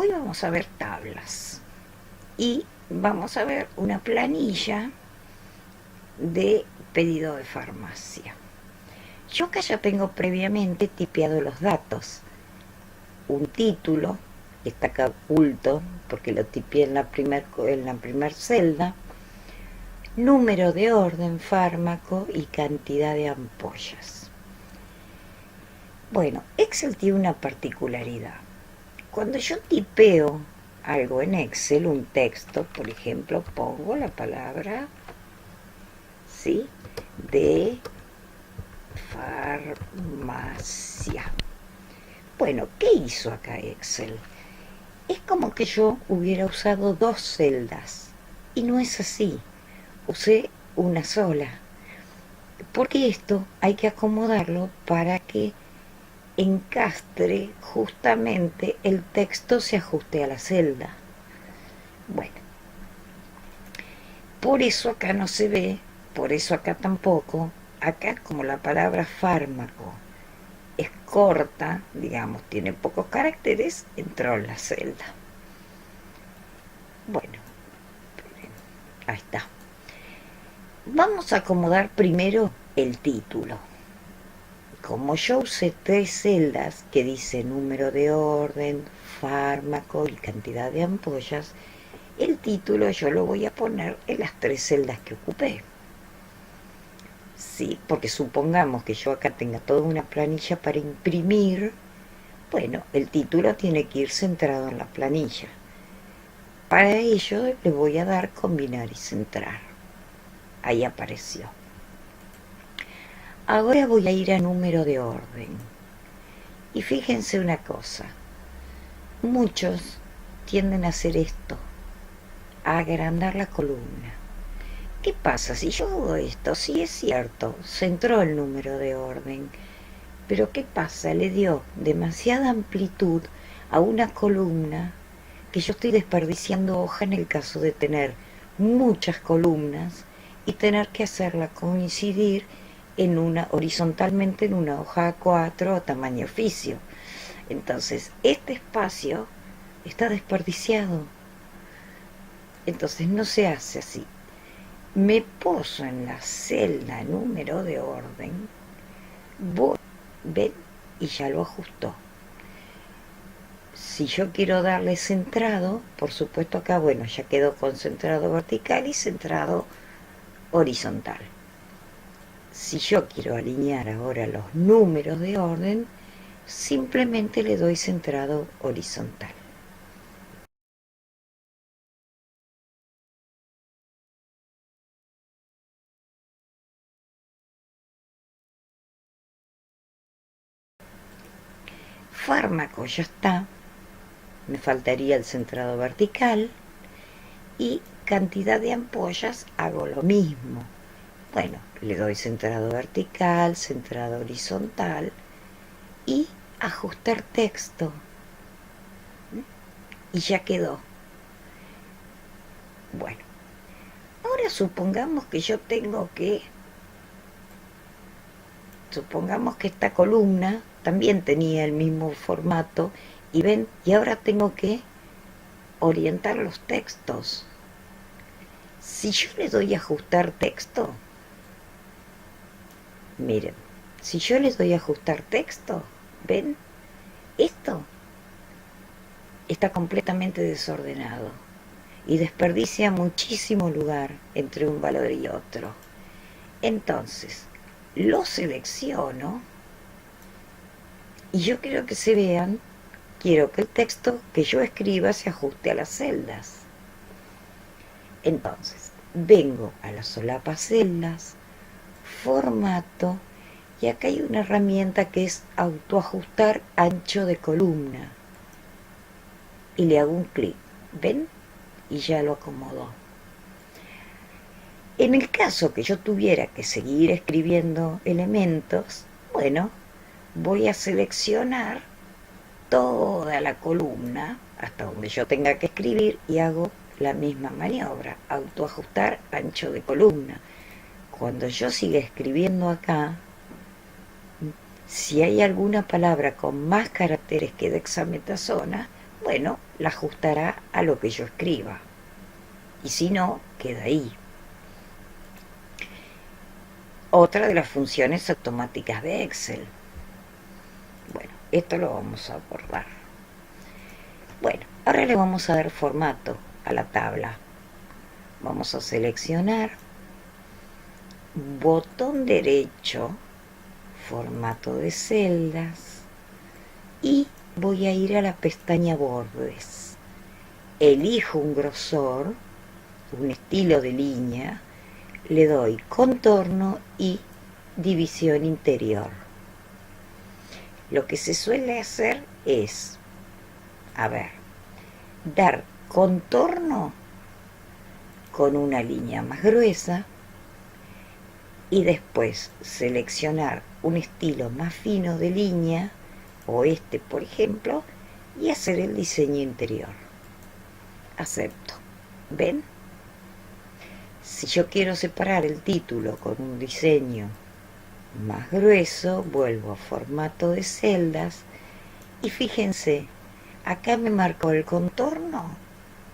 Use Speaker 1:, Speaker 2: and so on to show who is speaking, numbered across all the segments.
Speaker 1: Hoy vamos a ver tablas y vamos a ver una planilla de pedido de farmacia. Yo acá ya tengo previamente tipeado los datos. Un título, que está acá oculto porque lo tipeé en la primer celda, número de orden, fármaco y cantidad de ampollas. Bueno, Excel tiene una particularidad. Cuando yo tipeo algo en Excel, un texto, por ejemplo, pongo la palabra, ¿sí?, de farmacia. Bueno, ¿qué hizo acá Excel? Es como que yo hubiera usado dos celdas, y no es así. Usé una sola, porque esto hay que acomodarlo para que encastre justamente el texto se ajuste a la celda. Bueno, por eso acá no se ve, por eso acá tampoco. Acá, como la palabra fármaco es corta, digamos, tiene pocos caracteres, entró en la celda. Bueno, ahí está. Vamos a acomodar primero el título. Como yo usé tres celdas que dice número de orden, fármaco y cantidad de ampollas, el título yo lo voy a poner en las tres celdas que ocupé. Sí, porque supongamos que yo acá tenga toda una planilla para imprimir, bueno, el título tiene que ir centrado en la planilla. Para ello le voy a dar combinar y centrar. Ahí apareció. Ahora voy a ir a número de orden. Y fíjense una cosa. Muchos tienden a hacer esto, a agrandar la columna. ¿Qué pasa si yo hago esto? Sí, es cierto, centró el número de orden. Pero ¿qué pasa? Le dio demasiada amplitud a una columna que yo estoy desperdiciando hoja en el caso de tener muchas columnas y tener que hacerla coincidir horizontalmente en una hoja A4 o tamaño oficio. Entonces, este espacio está desperdiciado. Entonces, no se hace así. Me poso en la celda número de orden, voy, ven, y ya lo ajustó. Si yo quiero darle centrado, por supuesto acá, bueno, ya quedó con centrado vertical y centrado horizontal. Si yo quiero alinear ahora los números de orden, simplemente le doy centrado horizontal. Fármaco ya está, me faltaría el centrado vertical, y cantidad de ampollas hago lo mismo. Bueno, le doy centrado vertical, centrado horizontal y ajustar texto. Y ya quedó. Bueno, ahora supongamos que yo tengo que, supongamos que esta columna también tenía el mismo formato y ven, y ahora tengo que orientar los textos. Si yo le doy a ajustar texto, miren, si yo les doy a ajustar texto, ven, esto está completamente desordenado y desperdicia muchísimo lugar entre un valor y otro. Entonces, lo selecciono y yo quiero que se vean, quiero que el texto que yo escriba se ajuste a las celdas. Entonces, vengo a las solapas celdas, formato, y acá hay una herramienta que es autoajustar ancho de columna. Y le hago un clic, ¿ven? Y ya lo acomodó. En el caso que yo tuviera que seguir escribiendo elementos, bueno, voy a seleccionar toda la columna hasta donde yo tenga que escribir y hago la misma maniobra, autoajustar ancho de columna. Cuando yo siga escribiendo acá, si hay alguna palabra con más caracteres que dexametasona, bueno, la ajustará a lo que yo escriba. Y si no, queda ahí. Otra de las funciones automáticas de Excel. Bueno, esto lo vamos a abordar. Bueno, ahora le vamos a dar formato a la tabla. Vamos a seleccionar, botón derecho, formato de celdas, y voy a ir a la pestaña bordes. Elijo un grosor, un estilo de línea, le doy contorno y división interior. Lo que se suele hacer es, dar contorno con una línea más gruesa y después seleccionar un estilo más fino de línea, o este por ejemplo, y hacer el diseño interior. Acepto. ¿Ven? Si yo quiero separar el título con un diseño más grueso, vuelvo a formato de celdas y fíjense, acá me marcó el contorno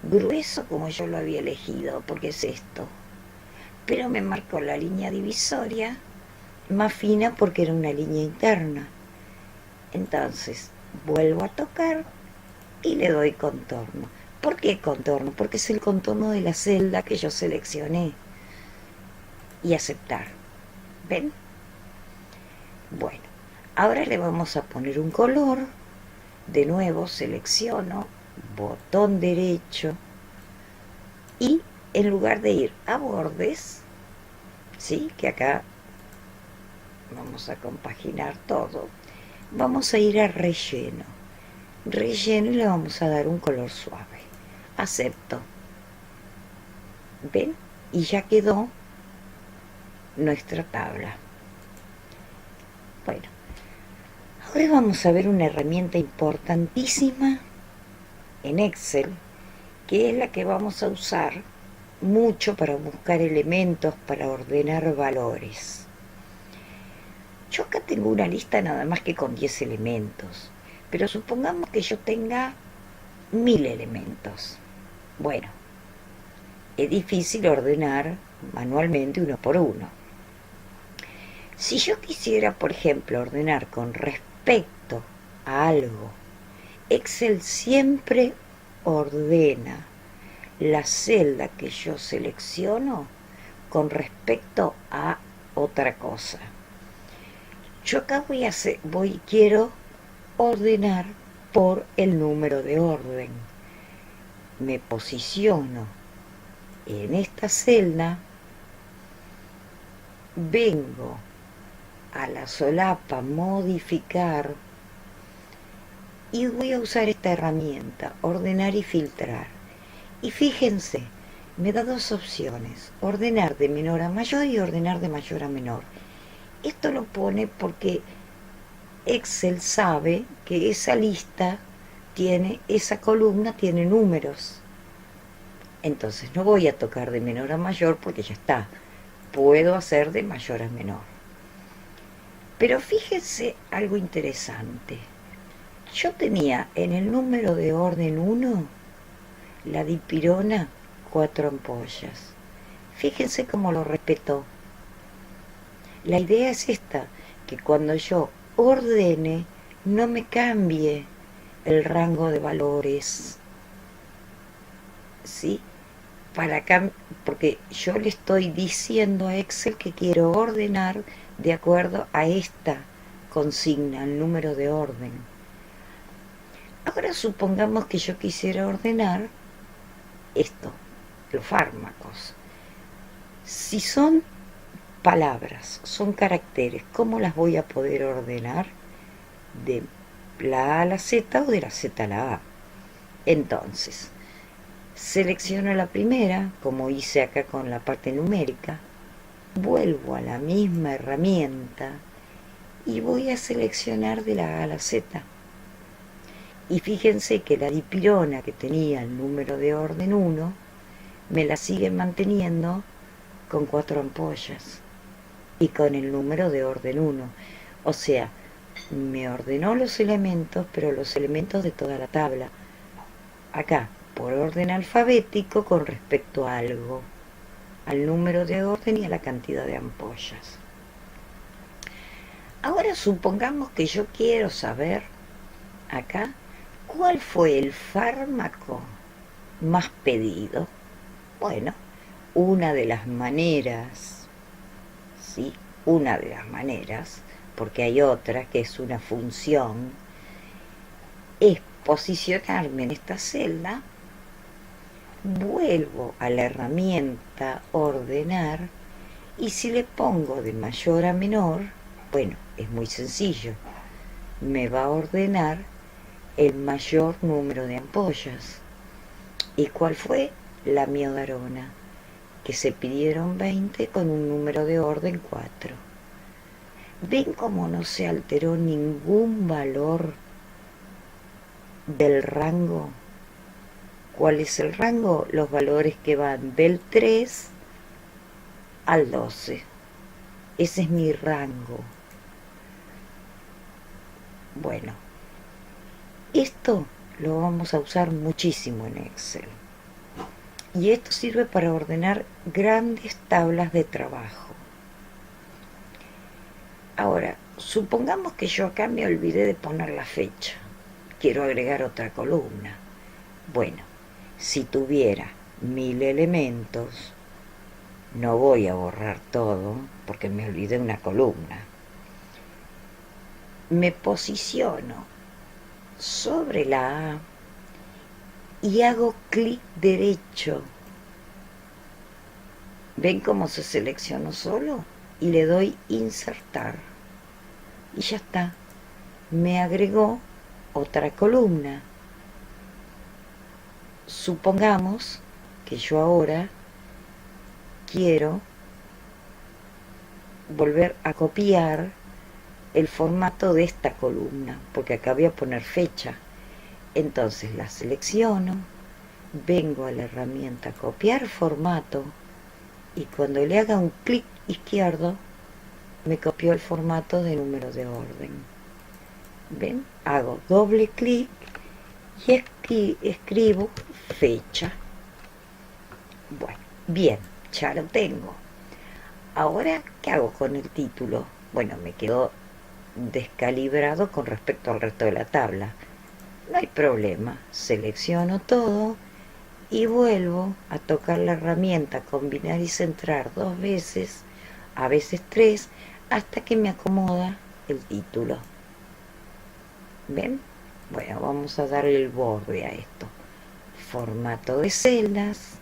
Speaker 1: grueso como yo lo había elegido, porque es esto, pero me marcó la línea divisoria más fina porque era una línea interna. Entonces vuelvo a tocar y le doy contorno. ¿Por qué contorno? Porque es el contorno de la celda que yo seleccioné. Y aceptar. ¿Ven? Bueno, ahora le vamos a poner un color. De nuevo selecciono, botón derecho, y en lugar de ir a bordes, ¿sí? Que acá vamos a compaginar todo, vamos a ir a relleno. Relleno y le vamos a dar un color suave. Acepto. ¿Ven? Y ya quedó nuestra tabla. Bueno, ahora vamos a ver una herramienta importantísima en Excel, que es la que vamos a usar mucho para buscar elementos, para ordenar valores. Yo acá tengo una lista nada más que con 10 elementos, pero supongamos que yo tenga 1000 elementos. Bueno, es difícil ordenar manualmente uno por uno. Si yo quisiera, por ejemplo, ordenar con respecto a algo, Excel siempre ordena la celda que yo selecciono con respecto a otra cosa. Yo acá quiero ordenar por el número de orden. Me posiciono en esta celda, vengo a la solapa modificar y voy a usar esta herramienta, ordenar y filtrar. Y fíjense, me da dos opciones, ordenar de menor a mayor y ordenar de mayor a menor. Esto lo pone porque Excel sabe que esa lista esa columna tiene números. Entonces no voy a tocar de menor a mayor porque ya está. Puedo hacer de mayor a menor. Pero fíjense algo interesante. Yo tenía en el número de orden 1 la dipirona 4 ampollas. Fíjense cómo lo respetó. La idea es esta, que cuando yo ordene no me cambie el rango de valores, ¿sí? Porque yo le estoy diciendo a Excel que quiero ordenar de acuerdo a esta consigna, el número de orden. Ahora supongamos que yo quisiera ordenar esto, los fármacos. Si son palabras, son caracteres, ¿cómo las voy a poder ordenar? De la A a la Z o de la Z a la A. Entonces, selecciono la primera, como hice acá con la parte numérica, vuelvo a la misma herramienta y voy a seleccionar de la A a la Z. Y fíjense que la dipirona que tenía el número de orden 1 me la sigue manteniendo con 4 ampollas y con el número de orden 1. O sea, me ordenó los elementos, pero los elementos de toda la tabla. acá por orden alfabético con respecto a algo, al número de orden y a la cantidad de ampollas. Ahora supongamos que yo quiero saber acá cuál fue el fármaco más pedido. Bueno, una de las maneras, ¿sí? Una de las maneras, porque hay otra que es una función, es posicionarme en esta celda, vuelvo a la herramienta ordenar y si le pongo de mayor a menor, bueno, es muy sencillo, me va a ordenar el mayor número de ampollas. ¿Y cuál fue? La miodarona, que se pidieron 20 con un número de orden 4. ¿Ven cómo no se alteró ningún valor del rango? ¿Cuál es el rango? Los valores que van del 3 al 12. Ese es mi rango. Bueno, esto lo vamos a usar muchísimo en Excel. Y esto sirve para ordenar grandes tablas de trabajo. Ahora, supongamos que yo acá me olvidé de poner la fecha. Quiero agregar otra columna. Bueno, si tuviera 1000 elementos, no voy a borrar todo porque me olvidé una columna. Me posiciono sobre la A y hago clic derecho. ¿Ven cómo se seleccionó solo? Y le doy insertar. Y ya está. Me agregó otra columna. Supongamos que yo ahora quiero volver a copiar el formato de esta columna, porque acá voy a poner fecha. Entonces la selecciono, vengo a la herramienta copiar formato y cuando le haga un clic izquierdo me copió el formato de número de orden. ¿Ven? Hago doble clic y escribo fecha. Bueno, bien, ya lo tengo. Ahora, ¿qué hago con el título? Bueno, me quedó descalibrado con respecto al resto de la tabla. No hay problema, selecciono todo y vuelvo a tocar la herramienta combinar y centrar 2 veces, a veces 3, hasta que me acomoda el título. ¿Ven? Bueno, vamos a darle el borde a esto. Formato de celdas.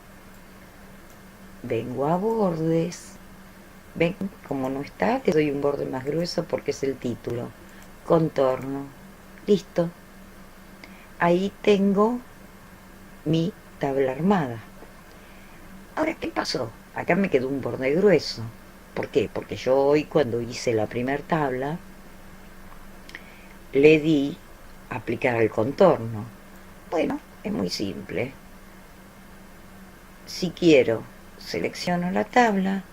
Speaker 1: Vengo a bordes. ¿Ven? Como no está, le doy un borde más grueso porque es el título. Contorno. Listo. Ahí tengo mi tabla armada. Ahora, ¿qué pasó? Acá me quedó un borde grueso. ¿Por qué? Porque yo hoy cuando hice la primera tabla le di aplicar al contorno. Bueno, es muy simple. Si quiero, selecciono la tabla,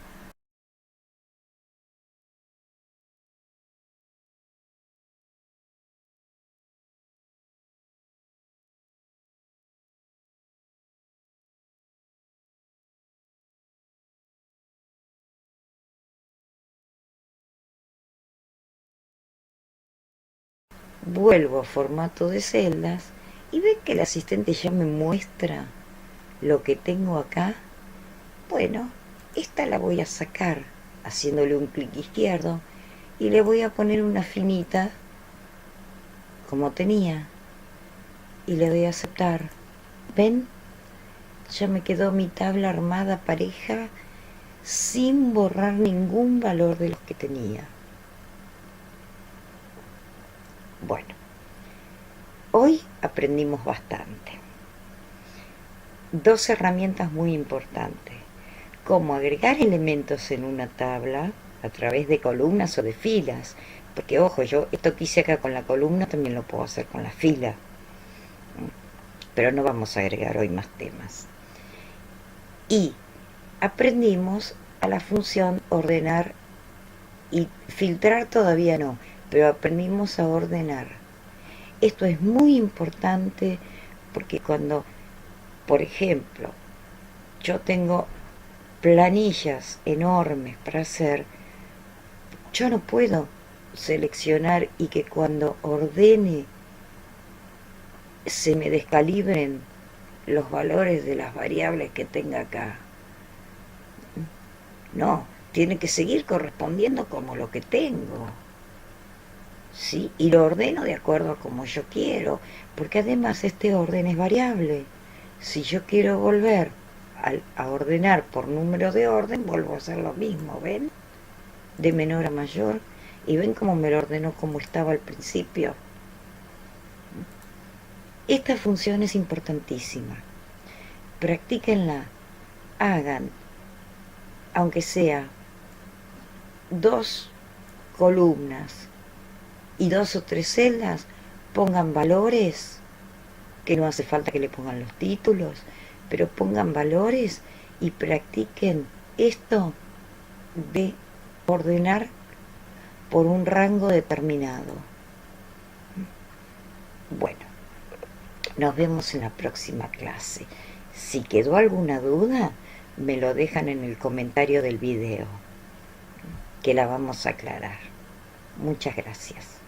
Speaker 1: vuelvo a formato de celdas y ven que el asistente ya me muestra lo que tengo acá. Bueno, esta la voy a sacar haciéndole un clic izquierdo y le voy a poner una finita como tenía y le doy a aceptar. ¿Ven? Ya me quedó mi tabla armada pareja sin borrar ningún valor de los que tenía. Bueno, hoy aprendimos bastante. 2 herramientas muy importantes. Cómo agregar elementos en una tabla a través de columnas o de filas. Porque, ojo, yo esto que hice acá con la columna también lo puedo hacer con la fila. Pero no vamos a agregar hoy más temas. Y aprendimos a la función ordenar y filtrar todavía no, pero aprendimos a ordenar. Esto es muy importante Porque cuando, por ejemplo, yo tengo planillas enormes para hacer, yo no puedo seleccionar y que cuando ordene se me descalibren los valores de las variables que tenga acá. No, tiene que seguir correspondiendo como lo que tengo. ¿Sí? Y lo ordeno de acuerdo a como yo quiero, porque además este orden es variable. Si yo quiero volver a ordenar por número de orden, vuelvo a hacer lo mismo, ¿ven? De menor a mayor. Y ven cómo me lo ordenó como estaba al principio. Esta función es importantísima. Practíquenla, hagan, aunque sea 2 columnas y 2 o 3 celdas, pongan valores, que no hace falta que le pongan los títulos, pero pongan valores y practiquen esto de ordenar por un rango determinado. Bueno, nos vemos en la próxima clase. Si quedó alguna duda, me lo dejan en el comentario del video, que la vamos a aclarar. Muchas gracias.